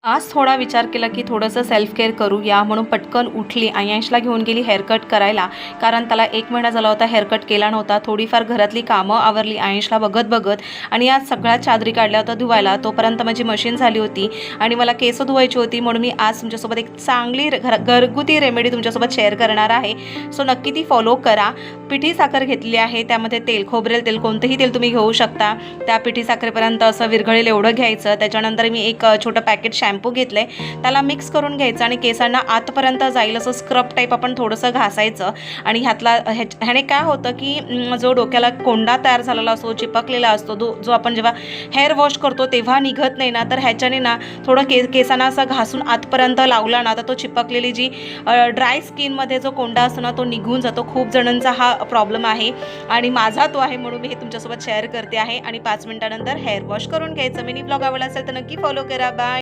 आज थोडा विचार केला की थोडंसं सेल्फ केअर करूया म्हणून पटकन उठली आणि आयशला घेऊन गेली हेअरकट करायला. कारण त्याला 1 महिना झाला होता हेअरकट केला नव्हता. थोडीफार घरातली कामं आवरली आयशला बघत बघत आणि आज सगळ्या चादरी काढल्या होत्या धुवायला. तोपर्यंत माझी मशीन झाली होती आणि मला केस धुवायची होती म्हणून मी आज तुमच्यासोबत एक चांगली घरगुती रेमेडी तुमच्यासोबत शेअर करणार आहे. सो नक्की ती फॉलो करा. पिठी साखर घेतली आहे, त्यामध्ये तेल, खोबरेल तेल, कोणतंही तेल तुम्ही घेऊ शकता. त्या पिठी साखरेपर्यंत असं विरघळेल एवढं घ्यायचं. त्याच्यानंतर मी एक छोटं पॅकेट शॅम्पू घेतले, त्याला मिक्स करून घ्यायचं आणि केसांना आतपर्यंत जाईल असं स्क्रब टाईप आपण थोडंसं घासायचं. आणि ह्याने काय होतं की जो डोक्याला कोंडा तयार झालेला असतो, चिपकलेला असतो, जो आपण जेव्हा हेअर वॉश करतो तेव्हा निघत नाही ना, तर ह्याच्याने ना थोडं केसांना असं घासून आतपर्यंत लावला ना तर तो चिपकलेली जी ड्राय स्किनमध्ये जो कोंडा असतो ना तो निघून जातो. खूप जणांचा हा प्रॉब्लेम आहे आणि माझा तो आहे म्हणून मी हे तुमच्यासोबत शेअर करते आहे. आणि 5 मिनिटानंतर हेअर वॉश करून घ्यायचं. मिनी ब्लॉग आवडला असेल तर नक्की फॉलो करा. बाय.